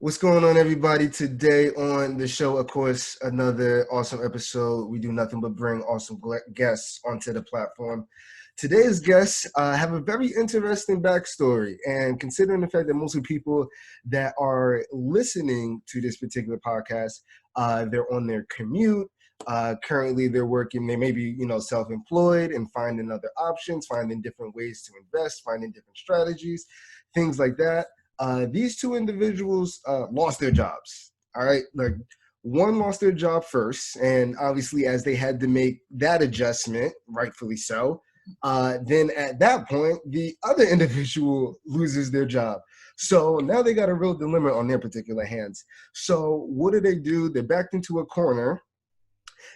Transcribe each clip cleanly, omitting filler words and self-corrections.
What's going on, everybody? Today on the show, of course, another awesome episode. We do nothing but bring awesome guests onto the platform. Today's guests have a very interesting backstory, and considering the fact that most of the people that are listening to this particular podcast, they're on their commute. Currently, they're working. They may be, self-employed and finding other options, finding different ways to invest, finding different strategies, things like that. These two individuals lost their jobs. All right, like one lost their job first, and obviously, as they had to make that adjustment, rightfully so. Then at that point, the other individual loses their job. So now they got a real dilemma on their particular hands. So what do? They're backed into a corner.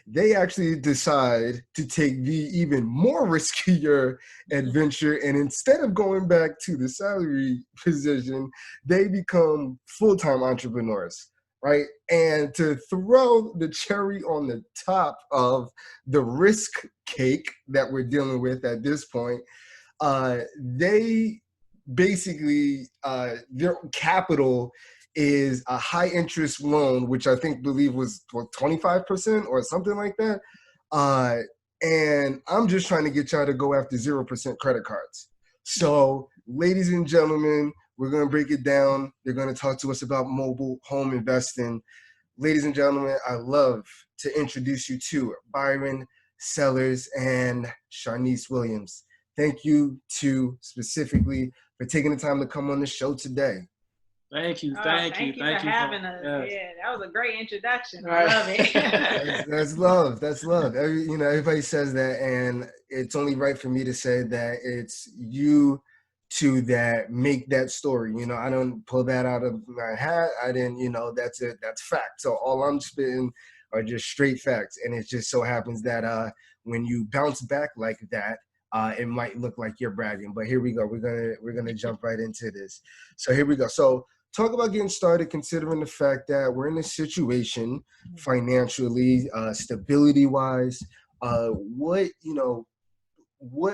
They actually decide to take the even more riskier adventure, and instead of going back to the salary position, they become full-time entrepreneurs, right? And to throw the cherry on the top of the risk cake that we're dealing with at this point, they basically their capital is a high interest loan, which I believe was 25% or something like that. And I'm just trying to get y'all to go after 0% credit cards. So, ladies and gentlemen, we're going to break it down. They're going to talk to us about mobile home investing. Ladies and gentlemen, I love to introduce you to Byron Sellers and Sharnice Williams. Thank you two specifically for taking the time to come on the show today. Thank you for having us. Yes. Yeah, that was a great introduction. I love it. That's love. That's love. Everybody says that, and it's only right for me to say that it's you two that make that story. I don't pull that out of my hat. I didn't. That's it. That's fact. So all I'm spitting are just straight facts, and it just so happens that when you bounce back like that, it might look like you're bragging. But here we go. We're gonna jump right into this. So here we go. So talk about getting started, considering the fact that we're in a situation financially, stability-wise. What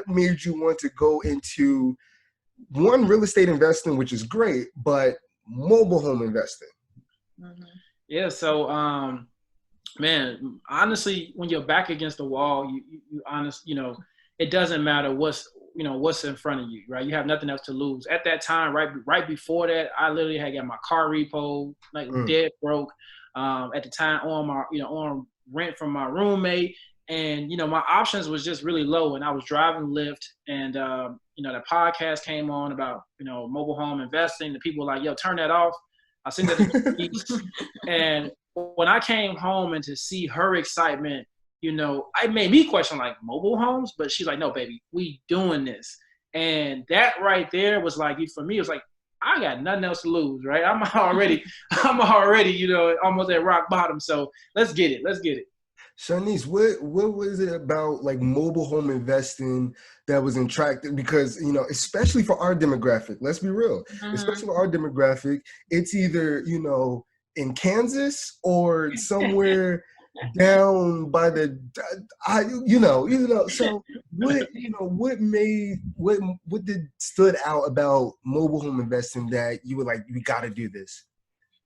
made you want to go into one, real estate investing, which is great, but mobile home investing? Mm-hmm. Yeah. So, man, honestly, when you're back against the wall, it doesn't matter what's in front of you, right? You have nothing else to lose. At that time, right before that, I literally had got my car repo, dead broke. At the time, on rent from my roommate, and my options was just really low. And I was driving Lyft, and the podcast came on about mobile home investing. The people were like, "Yo, turn that off." I sent that to the and when I came home and to see her excitement, it made me question like mobile homes, but she's like, "No, baby, we doing this." And that right there was like, for me, it was like, I got nothing else to lose, right? I'm already, almost at rock bottom. So let's get it. Sharnice, what was it about like mobile home investing that was attractive? Because, especially for our demographic, let's be real, especially for our demographic, it's either, in Kansas or somewhere down by the, so what did stood out about mobile home investing that you were like, we got to do this?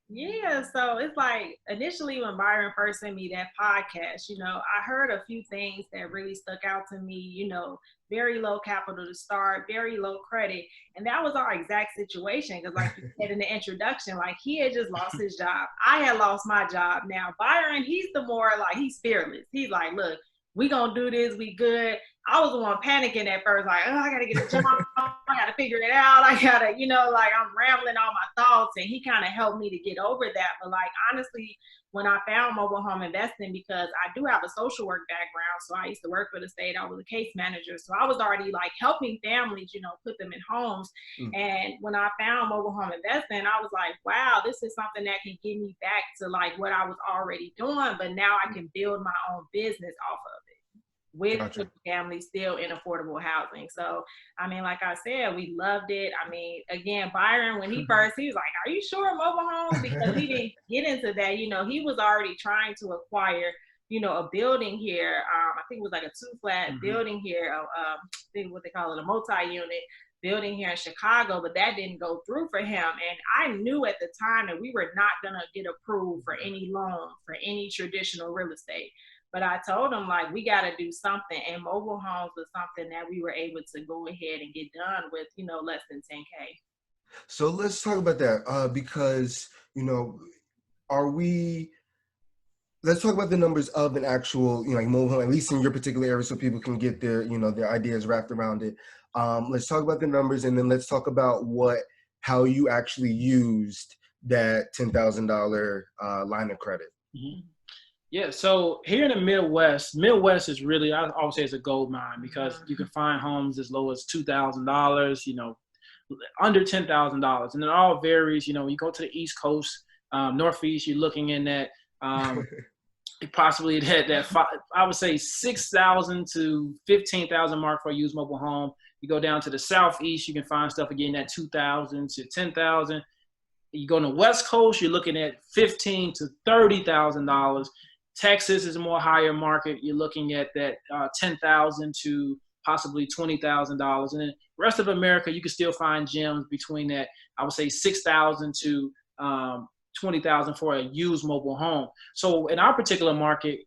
Yeah, so it's like initially when Byron first sent me that podcast, I heard a few things that really stuck out to me, very low capital to start, very low credit. And that was our exact situation because like you said in the introduction, like he had just lost his job. I had lost my job. Now Byron, he's the more like, he's fearless. He's like, look, we gonna do this, we good. I was the one panicking at first, like, oh, I gotta get a job, I gotta figure it out, I gotta, like I'm rambling all my thoughts, and he kind of helped me to get over that. But like honestly, when I found mobile home investing, because I do have a social work background, so I used to work for the state, I was a case manager, so I was already like helping families, put them in homes. And when I found mobile home investing, I was like, wow, this is something that can get me back to like what I was already doing, but now I can build my own business off of it with the family still in affordable housing. So, I mean, like I said, we loved it. I mean, again, Byron, when he was like, are you sure mobile homes? Because he didn't get into that, he was already trying to acquire, a building here. I think it was like a 2-flat building here. I think what they call it, a multi-unit. building here in Chicago, but that didn't go through for him. And I knew at the time that we were not going to get approved for any loan, for any traditional real estate. But I told him, like, we got to do something. And mobile homes was something that we were able to go ahead and get done with, less than 10K. So let's talk about that because, let's talk about the numbers of an actual, like mobile home, at least in your particular area, so people can get their, their ideas wrapped around it. Let's talk about the numbers, and then let's talk about how you actually used that $10,000 line of credit. Mm-hmm. Yeah, so here in the Midwest is really, I always say it's a gold mine because you can find homes as low as $2,000, under $10,000. And it all varies, you go to the East Coast, Northeast, you're looking in at possibly that I would say 6,000 to 15,000 mark for a used mobile home. You go down to the Southeast, you can find stuff again at 2,000 to 10,000. You go to the West Coast, you're looking at $15,000 to $30,000. Texas is a more higher market. You're looking at that $10,000 to possibly $20,000. And then the rest of America, you can still find gems between that, I would say $6,000 to $20,000 for a used mobile home. So in our particular market,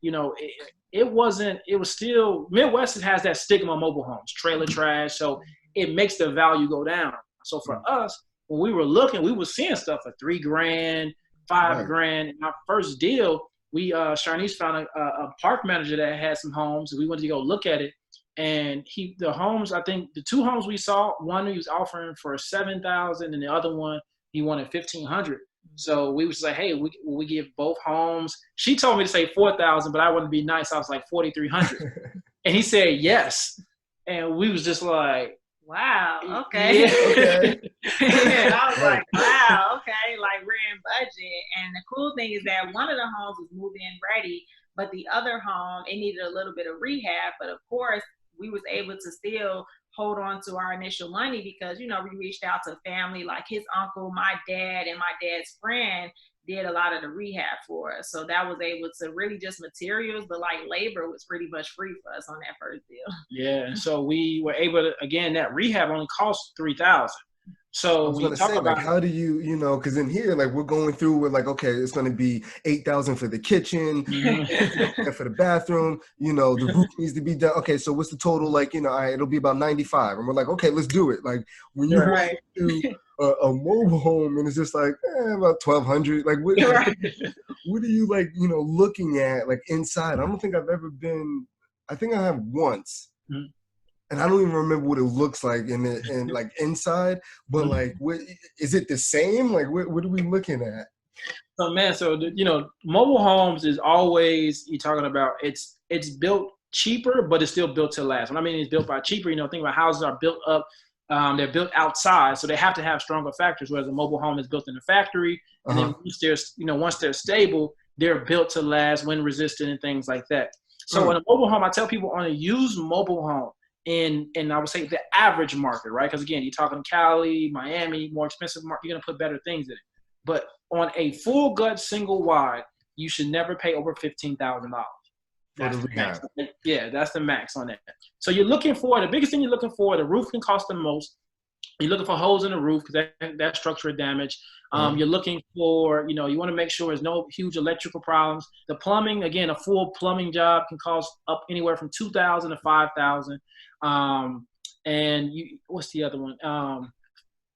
it was still, Midwest has that stigma of mobile homes, trailer trash. So it makes the value go down. So for us, when we were looking, we were seeing stuff for $3,000, $5,000. In our first deal, Sharnice found a park manager that had some homes, and we went to go look at it. And the homes, I think the two homes we saw, one he was offering for $7,000, and the other one he wanted $1,500. So we was like, hey, we give both homes. She told me to say $4,000, but I wanted to be nice. I was like $4,300, and he said yes. And we was just like, wow, okay. Yeah. Okay. And I was like, wow, okay, like we're in budget. And the cool thing is that one of the homes was move-in ready, but the other home, it needed a little bit of rehab. But of course, we was able to still hold on to our initial money because, we reached out to family, like his uncle, my dad, and my dad's friend did a lot of the rehab for us. So that was able to really just materials, but like labor was pretty much free for us on that first deal. Yeah. So we were able to, again, that rehab only cost $3,000. So I was going to say, like, how do you, because in here, like, we're going through, we're like, okay, it's going to be $8,000 for the kitchen, for the bathroom, the roof needs to be done. Okay, so what's the total? Like, it'll be about 95. And we're like, okay, let's do it. Like, when you right. do a mobile home and it's just like, about 1,200. Like, what are you, like, looking at, like, inside? I don't think I've ever been, I think I have once. Mm-hmm. And I don't even remember what it looks like in like inside, but like, what is it the same? Like, what are we looking at? So man, mobile homes is always, you're talking about, it's built cheaper, but it's still built to last. When I mean it's built by cheaper, think about houses are built up, they're built outside, so they have to have stronger factors, whereas a mobile home is built in the factory. And then once they're stable, they're built to last, wind resistant and things like that. So in a mobile home, I tell people on a used mobile home, in I would say the average market, right? Because again, you're talking Cali, Miami, more expensive market, you're gonna put better things in it. But on a full gut single wide, you should never pay over $15,000. That's the max. Yeah, that's the max on that. So you're looking for, the biggest thing you're looking for, the roof can cost the most. You're looking for holes in the roof because that's structural damage. You're looking for, you want to make sure there's no huge electrical problems. The plumbing, again, a full plumbing job can cost up anywhere from $2,000 to $5,000. And what's the other one?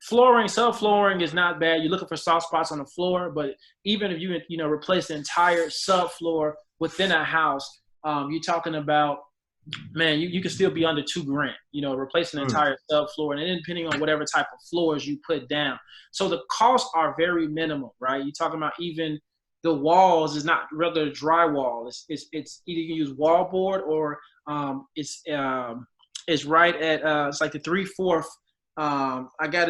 Flooring, subflooring is not bad. You're looking for soft spots on the floor, but even if you replace the entire subfloor within a house, you're talking about, man, you can still be under $2,000, replacing the entire subfloor, and then depending on whatever type of floors you put down. So the costs are very minimal, right? You're talking about even the walls is not regular drywall. It's either you can use wallboard or it's right at it's like the 3/4. I got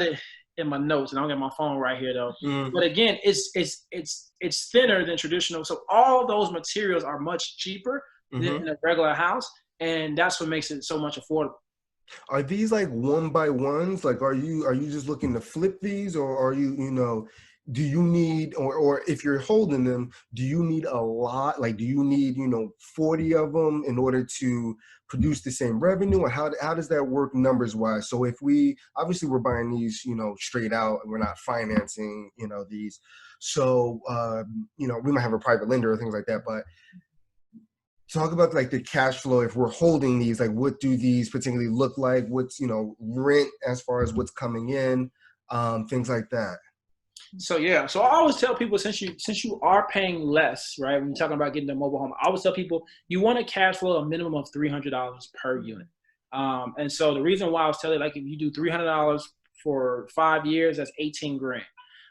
it in my notes, and I don't get my phone right here though. But again, it's thinner than traditional. So all those materials are much cheaper than a regular house, and that's what makes it so much affordable. Are these like one by ones? Like, are you just looking to flip these, or are you, do you need, or if you're holding them, do you need a lot? Like, do you need, 40 of them in order to produce the same revenue, or how does that work numbers wise? So if we obviously we're buying these, straight out, and we're not financing, these. So we might have a private lender or things like that, but talk about like the cash flow if we're holding these. Like, what do these particularly look like? What's rent as far as what's coming in, things like that. So yeah, so I always tell people, since you are paying less, right? When you're talking about getting a mobile home, I always tell people you want to cash flow a minimum of $300 per unit. And so the reason why I was telling, like, if you do $300 for 5 years, that's 18 grand.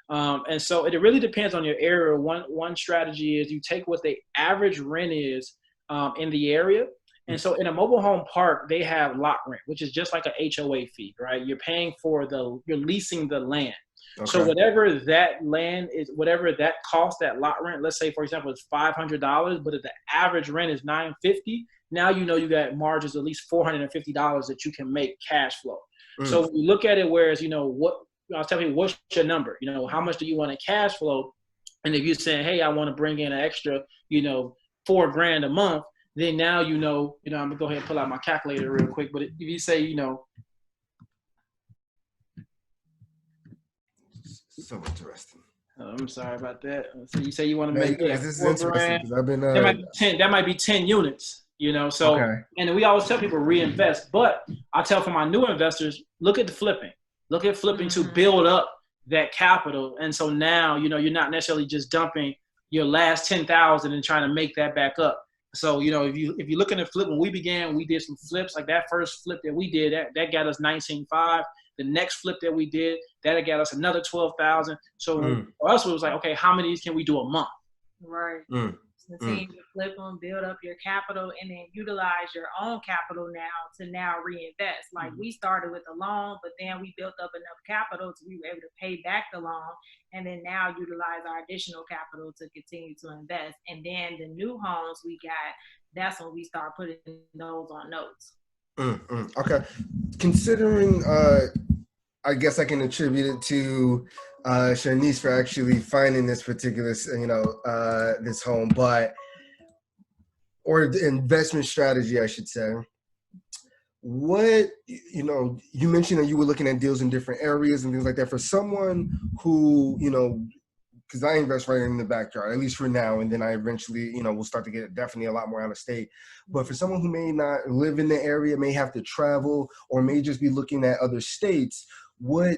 And so it really depends on your area. One strategy is you take what the average rent is in the area. And so in a mobile home park, they have lot rent, which is just like an HOA fee, right? You're paying for you're leasing the land. Okay. So whatever that land is, whatever that cost, that lot rent, let's say, for example, it's $500, but if the average rent is $950, now you got margins at least $450 that you can make cash flow. So when you look at it, whereas, what I was telling you, what's your number? How much do you want to cash flow? And if you're saying, hey, I want to bring in an extra, $4 grand a month, then now I'm gonna go ahead and pull out my calculator real quick. But if you say, so interesting. I'm sorry about that. So you say you want to make this is interesting because I've been that might be 10 units, So okay. And we always tell people reinvest, but I tell for my new investors, look at flipping to build up that capital. And so now you're not necessarily just dumping your last 10,000 and trying to make that back up. So, if you're looking at flip, when we began, we did some flips. Like that first flip that we did, that got us 19.5. The next flip that we did, that got us another 12,000. So for us, it was like, okay, how many of these can we do a month? Right. Continue to flip them, build up your capital, and then utilize your own capital to reinvest. Like we started with a loan, but then we built up enough capital to be able to pay back the loan, and then now utilize our additional capital to continue to invest. And then the new homes we got, that's when we start putting those on notes. Okay. Considering, I guess I can attribute it to Shanice for actually finding this particular, this home, or the investment strategy, I should say. What, you mentioned that you were looking at deals in different areas and things like that. For someone who, because I invest right in the backyard, at least for now, and then I eventually, will start to get definitely a lot more out of state. But for someone who may not live in the area, may have to travel, or may just be looking at other states, what,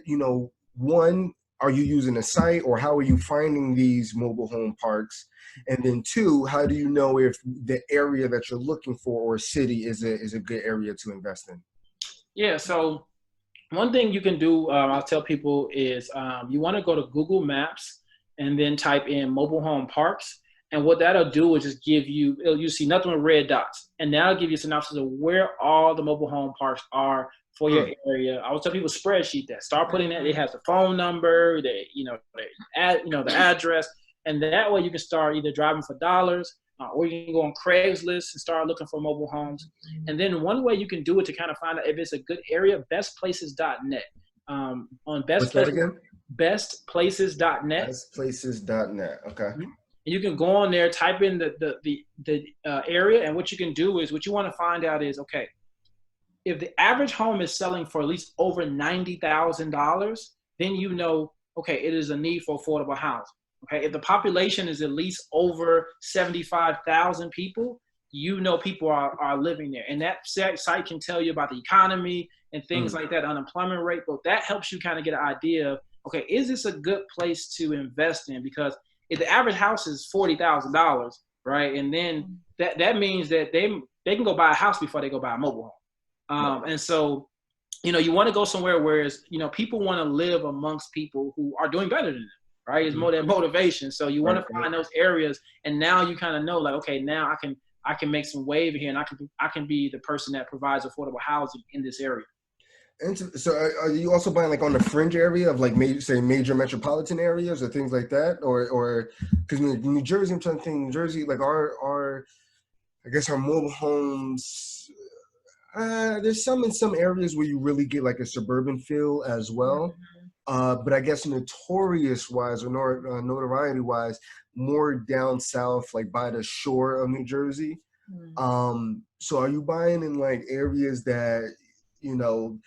one, are you using a site, or how are you finding these mobile home parks? And then two, how do you know if the area that you're looking for or city is a good area to invest in? Yeah, so one thing you can do, I'll tell people, is you want to go to Google Maps and then type in mobile home parks. And what that'll do is just give you, you see nothing with red dots. And that'll give you a synopsis of where all the mobile home parks are for your area. I would tell people spreadsheet that. Start putting that. It has the phone number, the address. And that way you can start either driving for dollars, or you can go on Craigslist and start looking for mobile homes. And then one way you can do it to kind of find out if it's a good area, bestplaces.net. On bestplaces.net. Bestplaces.net. Okay. And you can go on there, type in the area, and what you can do is, what you want to find out is, okay, if the average home is selling for at least over $90,000, then okay, it is a need for affordable housing. Okay, if the population is at least over 75,000 people, people are living there. And that site can tell you about the economy and things like that, unemployment rate. But that helps you kind of get an idea of, okay, is this a good place to invest in? Because if the average house is $40,000, right, and then that means that they can go buy a house before they go buy a mobile home. And so, you want to go somewhere where people want to live amongst people who are doing better than them. Right, it's more that motivation. So you want to find those areas, and now you kind of know, like, okay, now I can make some wave here, and I can be the person that provides affordable housing in this area. And so, are you also buying like on the fringe area of like major metropolitan areas or things like that, or because New Jersey, I'm trying to think, New Jersey, like our I guess our mobile homes. There's some in some areas where you really get like a suburban feel as well. But I guess notorious-wise or notoriety-wise, more down south, like by the shore of New Jersey. So are you buying in like areas that, you know,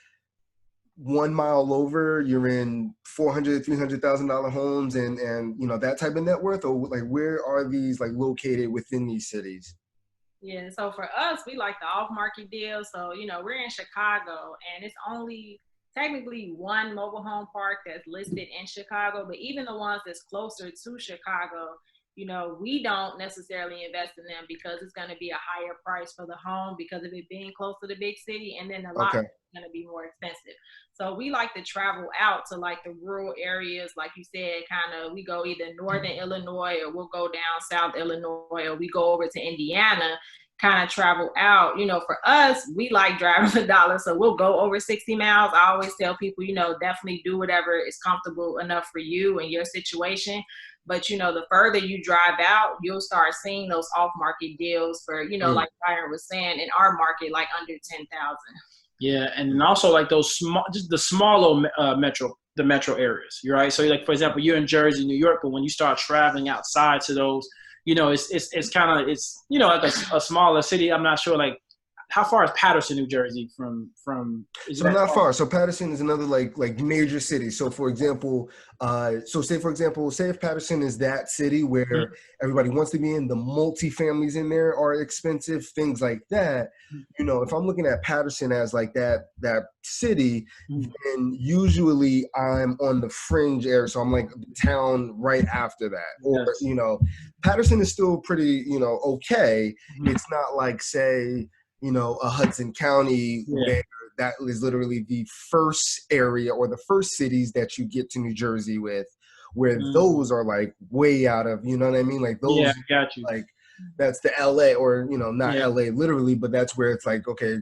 1 mile over, you're in $400,000-$300,000 homes and you know, that type of net worth, or like where are these like located within these cities? Yeah, so for us, we like the off market deal. So, you know, we're in Chicago and it's only technically one mobile home park that's listed in Chicago, but even the ones that's closer to Chicago, you know, we don't necessarily invest in them because it's going to be a higher price for the home because of it being close to the big city, and then the lot Okay. is going to be more expensive. So we like to travel out to like the rural areas, like you said, kind of we go either northern Illinois or we'll go down south Illinois or we go over to Indiana, kind of travel out. You know, for us, we like driving the dollar. So we'll go over 60 miles. I always tell people, you know, definitely do whatever is comfortable enough for you and your situation. But, you know, the further you drive out, you'll start seeing those off market deals for, you know, like Byron was saying, in our market, like under 10,000. Yeah, and also like those small, just the smaller the metro areas. You're right. So like for example, you're in Jersey, New York, but when you start traveling outside to those, you know, it's kind of it's you know like a smaller city. I'm not sure like how far is Paterson, New Jersey from? Is So that not far? far. So Patterson is another like major city. So for example, say if Patterson is that city where everybody wants to be in, the multifamilies in there are expensive, things like that. You know, if I'm looking at Patterson as like that city, then usually I'm on the fringe area. So I'm like the town right after that. Or, Yes. you know, Patterson is still pretty, you know, okay. It's not like say, you know, a Hudson County where that is literally the first area or the first cities that you get to New Jersey with, where those are like way out of, you know what I mean? Like those, got you. like that's the LA, or, you know, not Yeah. LA literally, but that's where it's like, okay,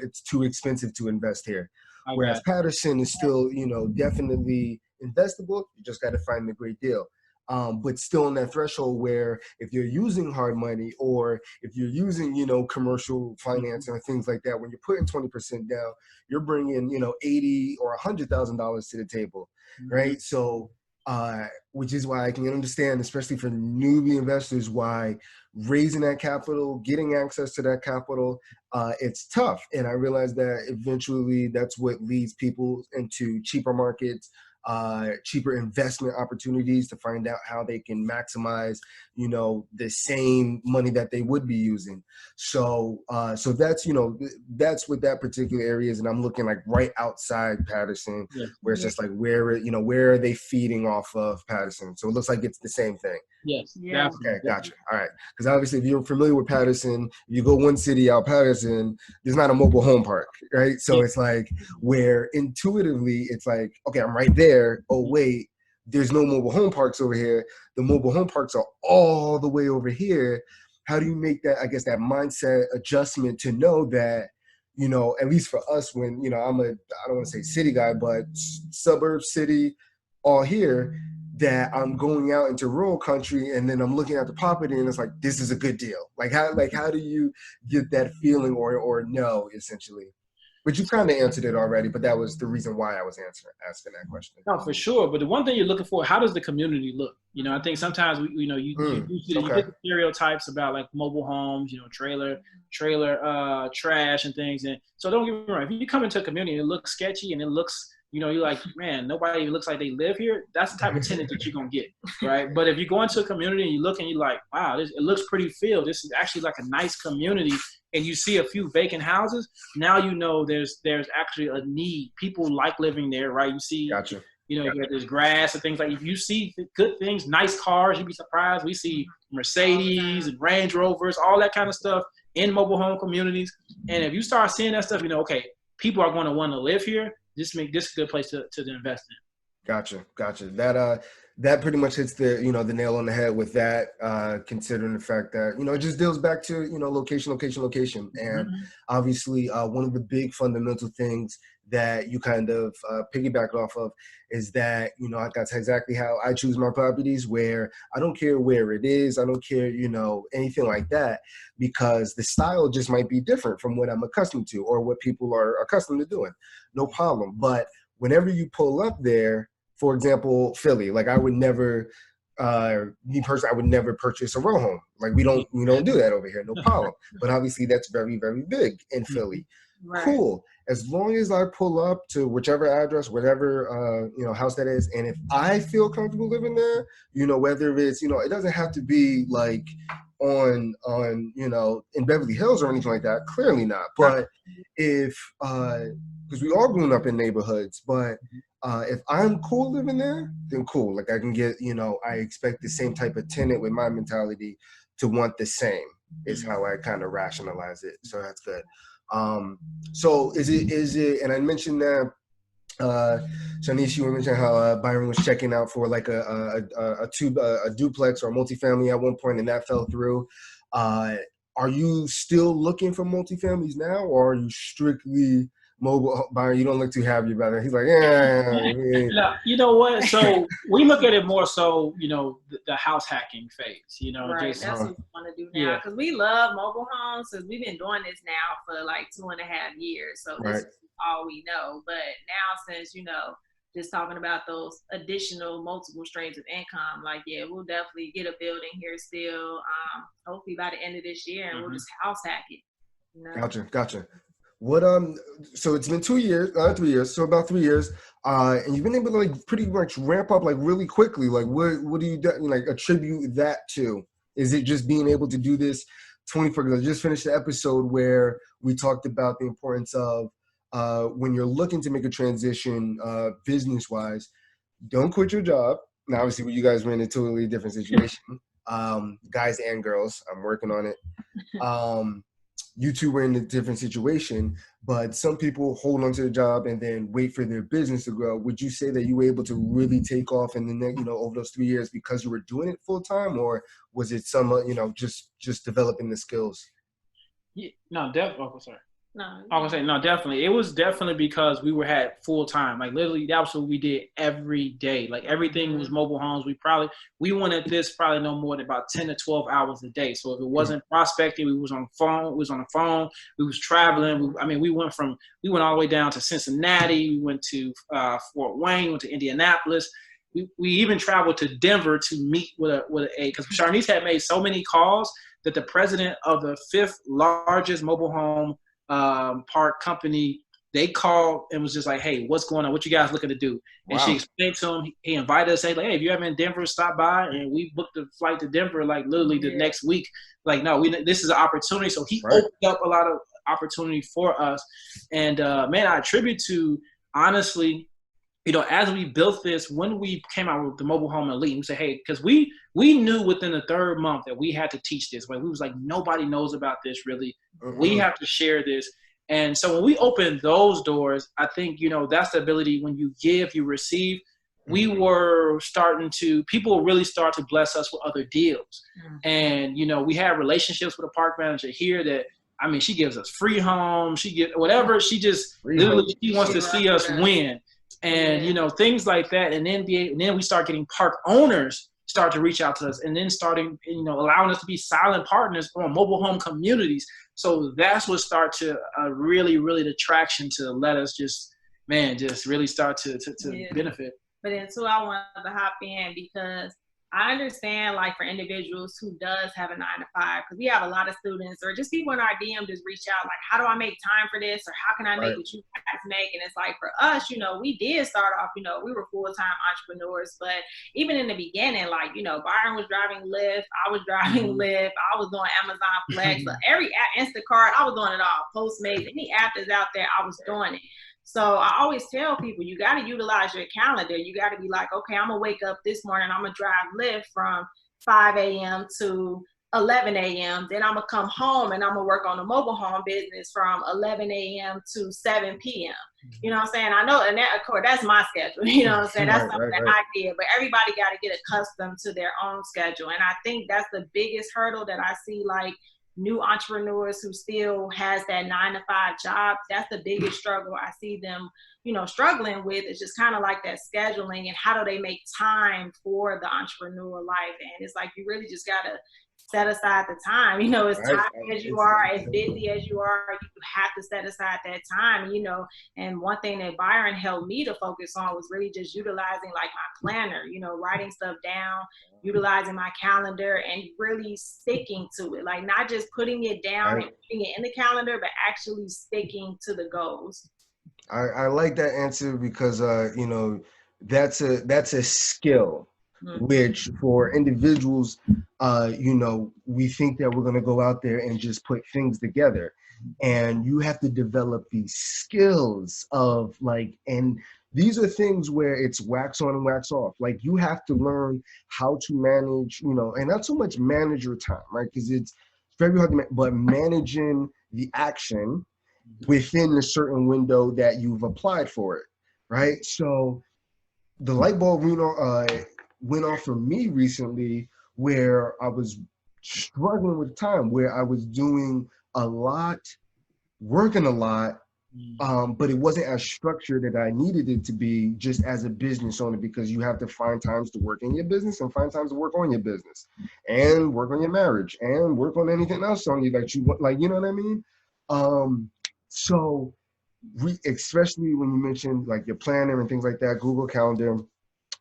it's too expensive to invest here. Whereas Patterson is still, you know, definitely investable. You just got to find the great deal. But still in that threshold where if you're using hard money or if you're using, you know, commercial finance or things like that, when you're putting 20% down, you're bringing, you know, 80 or $100,000 to the table, right? So, which is why I can understand, especially for newbie investors, why raising that capital, getting access to that capital, it's tough. And I realize that eventually that's what leads people into cheaper markets, cheaper investment opportunities to find out how they can maximize, you know, the same money that they would be using. So, so that's, you know, that's what that particular area is. And I'm looking like right outside Patterson, where it's just like, where, you know, where are they feeding off of Patterson? So it looks like it's the same thing. Yes. Yeah. Okay, gotcha. All right. Because obviously, if you're familiar with Patterson, if you go one city out Patterson, there's not a mobile home park, right? So it's like where intuitively it's like, okay, I'm right there. Oh, wait, there's no mobile home parks over here. The mobile home parks are all the way over here. How do you make that, I guess, that mindset adjustment to know that, you know, at least for us, when, you know, I don't want to say city guy, but suburb city, all here, that I'm going out into rural country and then I'm looking at the property and it's like, this is a good deal. Like how do you get that feeling or no, essentially? But you kind of answered it already, but that was the reason why I was asking that question. No, for sure. But the one thing you're looking for, how does the community look? You know, I think sometimes you know, you get the stereotypes about like mobile homes, you know, trailer trash and things. And so don't get me wrong, if you come into a community and it looks sketchy and it looks, you know, you're like, man, nobody even looks like they live here. That's the type of tenant that you're gonna get, right? But if you go into a community and you look and you're like, wow, it looks pretty filled. This is actually like a nice community, and you see a few vacant houses. Now you know there's actually a need. People like living there, right? You see, Gotcha. you know, there's grass and things like. If you see good things, nice cars, you'd be surprised. We see Mercedes and Range Rovers, all that kind of stuff in mobile home communities. And if you start seeing that stuff, you know, okay, people are going to want to live here. Just make this a good place to invest in. Gotcha. That pretty much hits the, you know, the nail on the head with that, considering the fact that, you know, it just deals back to, you know, location. And obviously one of the big fundamental things that you kind of piggyback off of is that, you know, that's exactly how I choose my properties, where I don't care where it is. I don't care, you know, anything like that, because the style just might be different from what I'm accustomed to or what people are accustomed to doing. No problem. But whenever you pull up there, for example, Philly, like I would never me personally, I would never purchase a row home. Like we don't do that over here, no problem. But obviously that's very, very big in Philly. Right. Cool. As long as I pull up to whichever address, whatever house that is, and if I feel comfortable living there, whether it's it doesn't have to be like on in Beverly Hills or anything like that. Clearly not. But if because we all grown up in neighborhoods, but if I'm cool living there, then cool. Like I can get, I expect the same type of tenant with my mentality to want the same is how I kind of rationalize it. So that's good. So is it, and I mentioned that, Shanice, you mentioned how Byron was checking out for like a duplex or a multifamily at one point and that fell through. Are you still looking for multifamilies now, or are you strictly mobile? Byron, you don't look too happy about it. He's like, No, you know what? So we look at it more so, the house hacking phase. Right, just that's what we want to do now because we love mobile homes. Because we've been doing this now for like 2.5 years, so this is all we know. But now, since just talking about those additional multiple streams of income, like we'll definitely get a building here still. Hopefully by the end of this year, and we'll just house hack it. Gotcha. What so it's been 3 years, so about 3 years, and you've been able to like pretty much ramp up like really quickly. Like what do you like attribute that to? Is it just being able to do this 24? Because I just finished the episode where we talked about the importance of when you're looking to make a transition business wise, don't quit your job. Now obviously you guys were in a totally different situation. Guys and girls, I'm working on it. You two were in a different situation, but some people hold on to the job and then wait for their business to grow. Would you say that you were able to really take off in the next, over those 3 years because you were doing it full time, or was it some, just developing the skills? Yeah, no, definitely. Oh, sorry. No, I was gonna say no, definitely. It was definitely because we had full time. Like literally, that was what we did every day. Like everything was mobile homes. We wanted this probably no more than about 10 to 12 hours a day. So if it wasn't prospecting, we was on the phone. We was on the phone. We was traveling. We went all the way down to Cincinnati. We went to Fort Wayne. Went to Indianapolis. We even traveled to Denver to meet with because Sharnice had made so many calls that the president of the 5th largest mobile home park company, they called and was just like, hey, what's going on? What you guys looking to do? And she explained to him, he invited us, like, hey, if you're ever in Denver, stop by. And we booked the flight to Denver like literally the next week. Like, no, this is an opportunity. So he opened up a lot of opportunity for us. And man, I attribute to, honestly, as we built this, when we came out with the mobile home elite, we said, hey, because we knew within the 3rd month that we had to teach this. Like we was like, nobody knows about this really. We have to share this. And so when we opened those doors, I think, that's the ability when you give, you receive. We were people really start to bless us with other deals. And, we had relationships with a park manager here that, she gives us free homes. She get whatever. She just literally, she wants to see us win. And, things like that. And then we start getting park owners start to reach out to us, and then starting, allowing us to be silent partners on mobile home communities. So that's what start to really, really the traction to let us just really start to benefit. But then too, I wanted to hop in because I understand, like, for individuals who does have a 9-to-5, because we have a lot of students or just people in our DM just reach out, like, how do I make time for this? Or how can I make what you guys make? And it's like, for us, we did start off, we were full-time entrepreneurs, but even in the beginning, like, Byron was driving Lyft, I was driving Lyft, I was doing Amazon Flex, so every app, Instacart, I was doing it all. Postmates, any app that's out there, I was doing it. So I always tell people, you got to utilize your calendar. You got to be like, okay, I'm going to wake up this morning. I'm going to drive Lyft from 5 a.m. to 11 a.m. Then I'm going to come home and I'm going to work on the mobile home business from 11 a.m. to 7 p.m. You know what I'm saying? I know, and that, of course, that's my schedule. You know what I'm saying? That's something that I did. But everybody got to get accustomed to their own schedule. And I think that's the biggest hurdle that I see, like, new entrepreneurs who still has that 9-to-5 job. That's the biggest struggle I see them struggling with is just kind of like that scheduling and how do they make time for the entrepreneur life. And it's like, you really just got to set aside the time, as tired as you are, as busy as you are, you have to set aside that time, and one thing that Byron helped me to focus on was really just utilizing like my planner, writing stuff down, utilizing my calendar and really sticking to it, like not just putting it down and putting it in the calendar, but actually sticking to the goals. I like that answer because, that's a skill. Mm-hmm. Which for individuals, we think that we're going to go out there and just put things together, and you have to develop these skills of and these are things where it's wax on and wax off. Like you have to learn how to manage, and not so much manage your time, right? Because it's very hard to but managing the action within a certain window that you've applied for it, right? So the light bulb, went off for me recently where I was struggling with time, where I was doing a lot, working a lot, but it wasn't as structured that I needed it to be just as a business owner, because you have to find times to work in your business and find times to work on your business and work on your marriage and work on anything else on you that you want, you know what I mean? So especially when you mentioned like your planner and things like that, Google Calendar,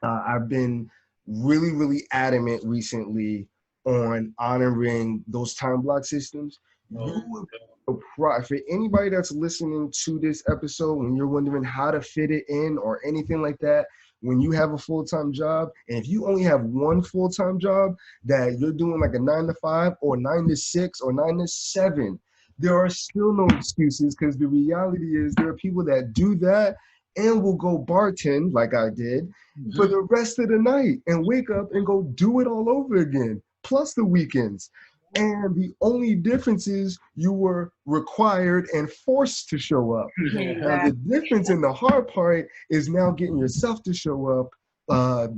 I've been really, really adamant recently on honoring those time block systems. For anybody that's listening to this episode, when you're wondering how to fit it in or anything like that, when you have a full-time job, and if you only have one full-time job that you're doing like a 9 to 5 or 9 to 6 or 9 to 7, there are still no excuses, because the reality is there are people that do that and will go bartend like I did for the rest of the night and wake up and go do it all over again, plus the weekends. And the only difference is you were required and forced to show up. Exactly. Now, the difference in the hard part is now getting yourself to show up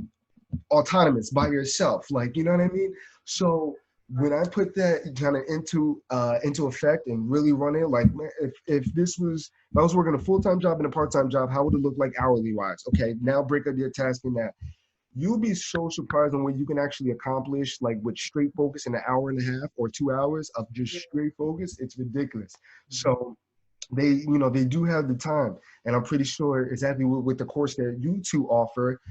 autonomous by yourself. You know what I mean? So when I put that kind of into effect and really run it, man, if I was working a full-time job and a part-time job, how would it look like hourly wise? Okay, now break up your task in that. You'll be so surprised on what you can actually accomplish, with straight focus in an hour and a half or 2 hours of just straight focus. It's ridiculous. So they do have the time, and I'm pretty sure exactly with the course that you two offer,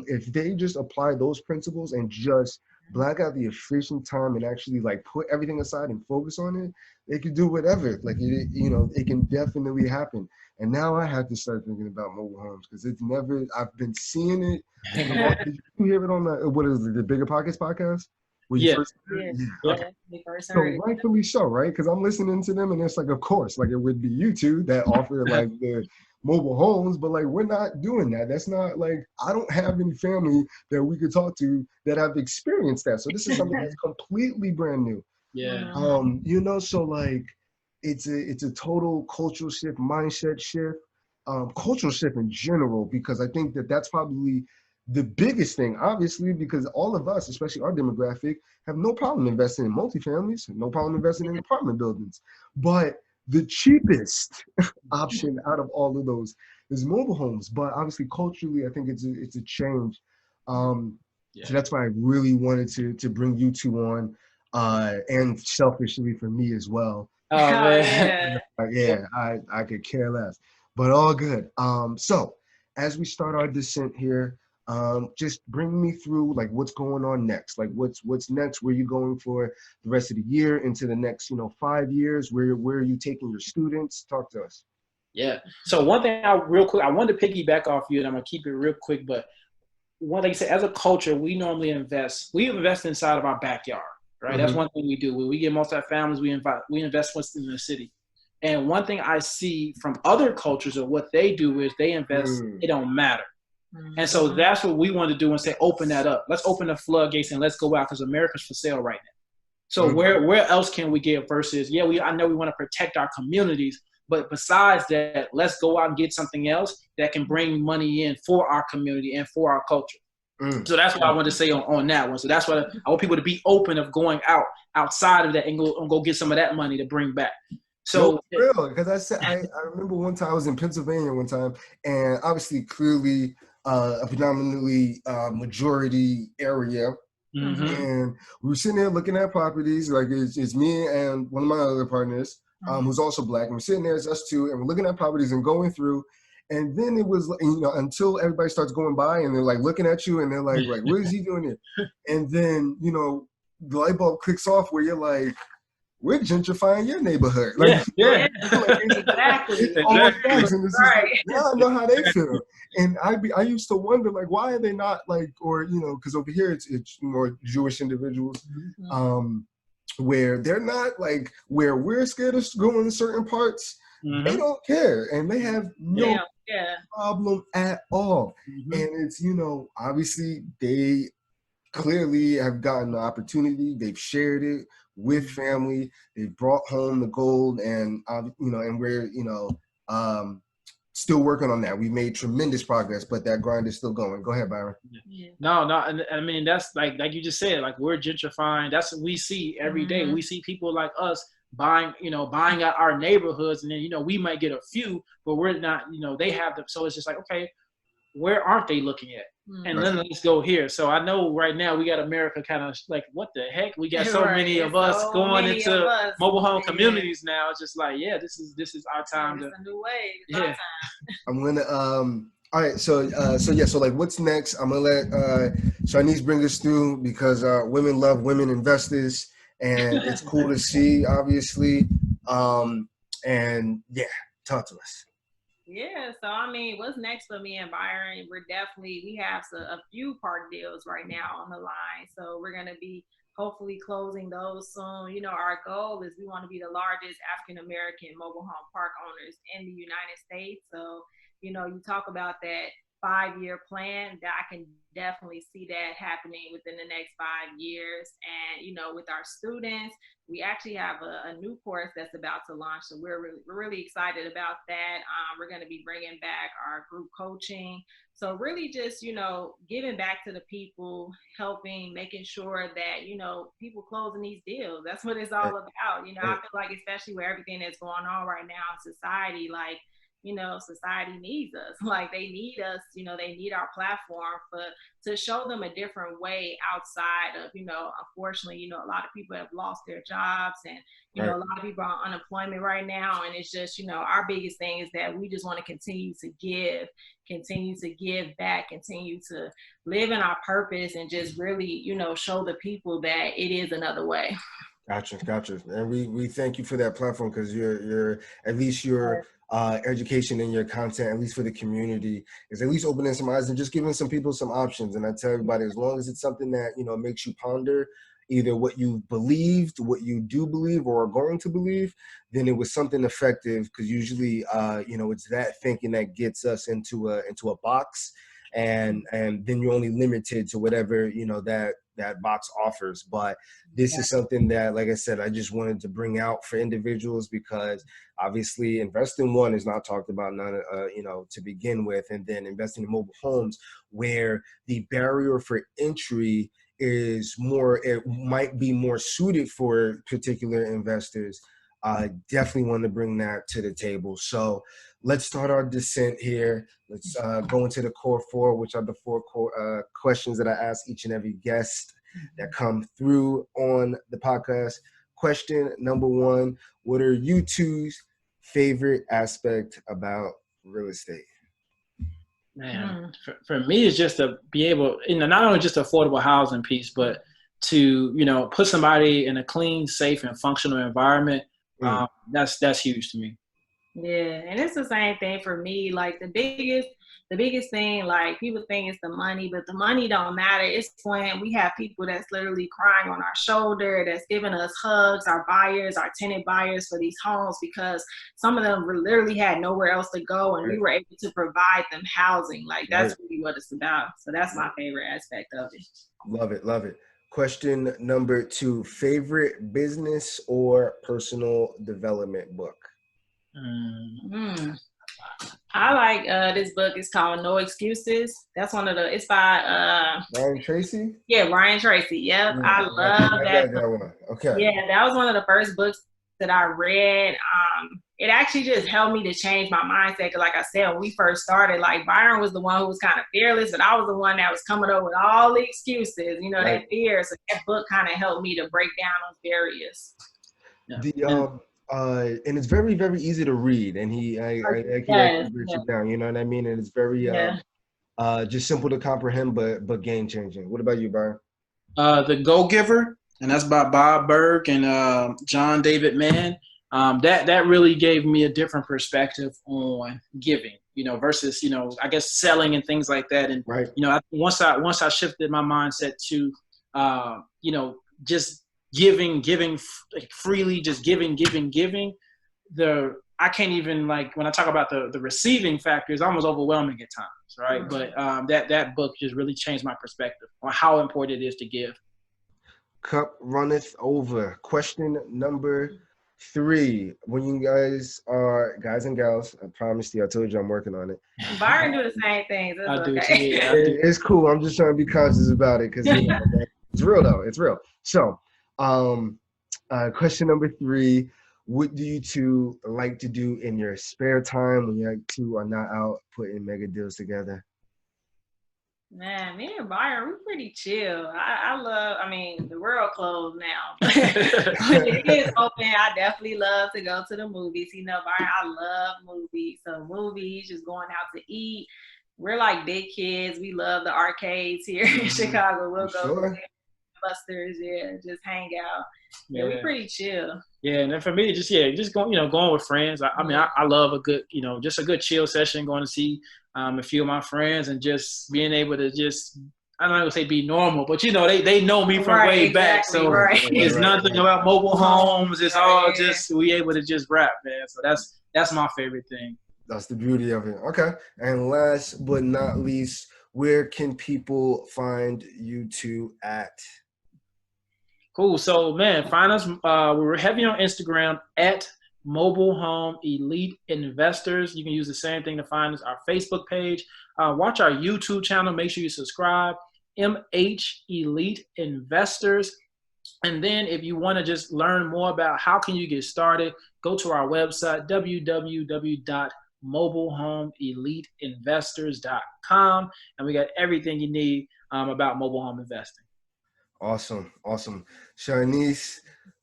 if they just apply those principles and just black out the efficient time and actually put everything aside and focus on it, they can do whatever. It can definitely happen. And now I have to start thinking about mobile homes, because I've been seeing it. Did you hear it on the Bigger Pockets podcast? First so rightfully so, right? Because I'm listening to them and it's of course, it would be you two that offer the mobile homes, but we're not doing that. That's not I don't have any family that we could talk to that have experienced that. So this is something that's completely brand new. Yeah. So it's a total cultural shift, mindset shift, cultural shift in general, because I think that's probably the biggest thing, obviously, because all of us, especially our demographic, have no problem investing in multifamilies, no problem investing in apartment buildings. But the cheapest option out of all of those is mobile homes. But obviously, culturally, I think it's a change. So that's why I really wanted to bring you two on, and selfishly for me as well. Oh man. I could care less, but all good. So as we start our descent here, just bring me through what's going on next. What's next? Where are you going for the rest of the year, into the next 5 years? Where are you taking your students? Talk to us. Yeah. So one thing I wanted to piggyback off you, and I'm gonna keep it real quick. But one thing you said, as a culture, we normally invest inside of our backyard, right? Mm-hmm. That's one thing we do. When we get multi-families, we invest what's in the city. And one thing I see from other cultures of what they do is they invest. It don't matter. And so that's what we want to do and say, open that up. Let's open the floodgates and let's go out, because America's for sale right now. So where else can we get versus, I know we want to protect our communities, but besides that, let's go out and get something else that can bring money in for our community and for our culture. So that's what I want to say on that one. So that's what I want people to be open of going outside of that and go get some of that money to bring back. So real, because I remember one time I was in Pennsylvania one time, and obviously clearly a predominantly majority area. mm-hmm. And we were sitting there looking at properties, like it's me and one of my other partners, who's also black. And we're sitting there, it's us two, and we're looking at properties and going through. And then it was, until everybody starts going by and they're like looking at you and they're like, what is he doing here? And then, the light bulb clicks off where you're like, we're gentrifying your neighborhood. Like, yeah. Exactly. All facts. And it's Right. like, now I know how they feel. And I used to wonder, like, why are they not like, or, because over here it's more Jewish individuals, where they're not like, where we're scared of going to certain parts, they don't care. And they have no problem at all. And it's, obviously they clearly have gotten the opportunity. They've shared it with family. They've brought home the gold, and and we're still working on that. We've made tremendous progress, but that grind is still going. Go ahead, Byron. No, and I mean that's like you just said, like we're gentrifying. That's what we see every day. We see people like us buying out our neighborhoods, and then we might get a few, but we're not. They have them, so it's just like, okay, where aren't they looking at? And then let's go here. So I know right now we got America kind of like, what the heck? We got so many of us going into mobile home communities now. It's just like, this is our time. It's a new way. It's our time. I'm gonna all right, so like what's next? I'm gonna let Shanice bring us through, because women love women investors, and it's cool to see, obviously. And talk to us. Yeah, so I mean, what's next for me and Byron? We have a few park deals right now on the line. So we're going to be hopefully closing those soon. Our goal is we want to be the largest African-American mobile home park owners in the United States. So, you talk about that 5-year plan, that I can definitely see that happening within the next 5 years. And, with our students, we actually have a new course that's about to launch. So we're really excited about that. We're going to be bringing back our group coaching. So really just, giving back to the people, helping, making sure that, people closing these deals. That's what it's all about. I feel like, especially with everything that's going on right now in society, like, society needs us. Like, they need us, they need our platform to show them a different way outside of, unfortunately, a lot of people have lost their jobs, and, a lot of people are on unemployment right now. And it's just, our biggest thing is that we just want to continue to give back, continue to live in our purpose, and just really, show the people that it is another way. Gotcha. And we thank you for that platform, because you're at least your education and your content, at least for the community, is at least opening some eyes and just giving some people some options. And I tell everybody, as long as it's something that, makes you ponder either what you believed, what you do believe, or are going to believe, then it was something effective, because usually, it's that thinking that gets us into a box. And then you're only limited to whatever, that box offers. But this is something that, like I said, I just wanted to bring out for individuals, because obviously investing is not talked about, to begin with. And then investing in mobile homes, where the barrier for entry is more, it might be more suited for particular investors. Definitely want to bring that to the table. So let's start our descent here. Let's go into the core 4, which are the 4 core questions that I ask each and every guest that come through on the podcast. Question number 1, what are you two's favorite aspect about real estate? Man, for me, it's just to be able, not only just affordable housing piece, but to, put somebody in a clean, safe, and functional environment. That's huge to me. Yeah, and it's the same thing for me. Like the biggest thing, like people think it's the money, but the money don't matter. It's when we have people that's literally crying on our shoulder, that's giving us hugs, our buyers, our tenant buyers for these homes, because some of them literally had nowhere else to go, and we were able to provide them housing. Like that's really what it's about. So that's my favorite aspect of it. Love it. Question number 2, favorite business or personal development book? I like this book. It's called No Excuses. That's it's by Ryan Tracy? Yeah, Ryan Tracy. Yep. I love that one. Okay. Yeah, that was one of the first books that I read, it actually just helped me to change my mindset. Cause like I said, when we first started, like Byron was the one who was kind of fearless, but I was the one that was coming up with all the excuses, you know, Right. that fear. So that book kind of helped me to break down those barriers. And it's very, very easy to read, and he actually Yes, breaks it down, you know what I mean? And it's very just simple to comprehend, but game changing. What about you, Byron? The Go Giver, and that's by Bob Berg and John David Mann. That really gave me a different perspective on giving, you know, versus, you know, I guess selling and things like that. And Right. you know, once I shifted my mindset to, you know, just giving freely, just giving. I can't even, like, when I talk about the receiving factor, it's almost overwhelming at times, right? Mm-hmm. But that book just really changed my perspective on how important it is to give. Cup runneth over. Question number 3. When you guys are guys and gals, I promised you, I told you I'm working on it. Byron do the same things. It's I do okay. too. Yeah, I do. It's cool. I'm just trying to be conscious about it because, you know, it's real though. It's real. So, question number 3. What do you two like to do in your spare time when you two are not out putting mega deals together? Man, me and Byron, we're pretty chill. I mean, the world closed now. When it is open, I definitely love to go to the movies. You know, Byron, I love movies. So movies, just going out to eat. We're like big kids. We love the arcades here in Chicago. We'll go to Busters, just hang out. Yeah, we're pretty chill. Yeah, and then for me, just going with friends. I mean, I love a good, you know, just a good chill session, going to see a few of my friends and just being able to just, I don't know, say be normal, but you know, they know me from way back. So it's nothing about mobile homes. It's all just, we able to just rap, man. So that's my favorite thing. That's the beauty of it. Okay. And last but not least, where can people find you two at? Cool. So, man, find us. We're heavy on Instagram at Mobile Home Elite Investors. You can use the same thing to find us. Our Facebook page. Watch our YouTube channel. Make sure you subscribe. MH Elite Investors. And then if you want to just learn more about how can you get started, go to our website, www.mobilehomeeliteinvestors.com. And we got everything you need about mobile home investing. Awesome. Sharnice,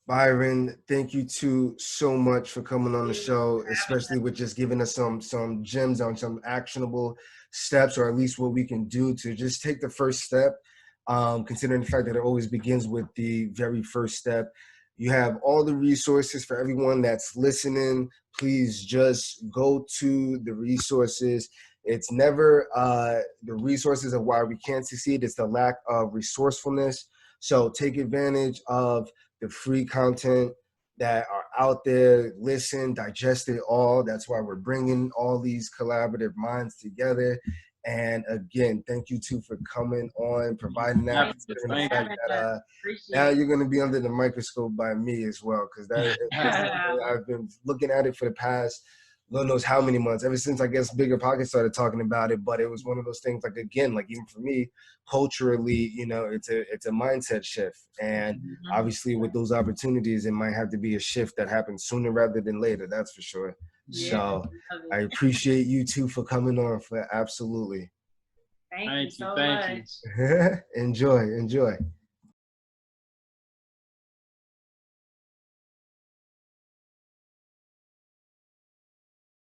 Byron, thank you two so much for coming on the show, especially with just giving us some gems on some actionable steps, or at least what we can do to just take the first step, considering the fact that it always begins with the very first step. You have all the resources for everyone that's listening. Please just go to the resources. It's never the resources of why we can't succeed. It's the lack of resourcefulness. So take advantage of the free content that are out there. Listen, digest it all. That's why we're bringing all these collaborative minds together. And again, thank you two for coming on, providing that. The fact that now you're going to be under the microscope by me as well, because I've been looking at it for the past Lord knows how many months, ever since I guess Bigger Pockets started talking about it. But it was one of those things, like, again, like even for me, culturally, you know, it's a mindset shift. And obviously with those opportunities, it might have to be a shift that happens sooner rather than later. That's for sure. Yeah, so I appreciate you two for coming on. For absolutely. Thank you so much. Enjoy.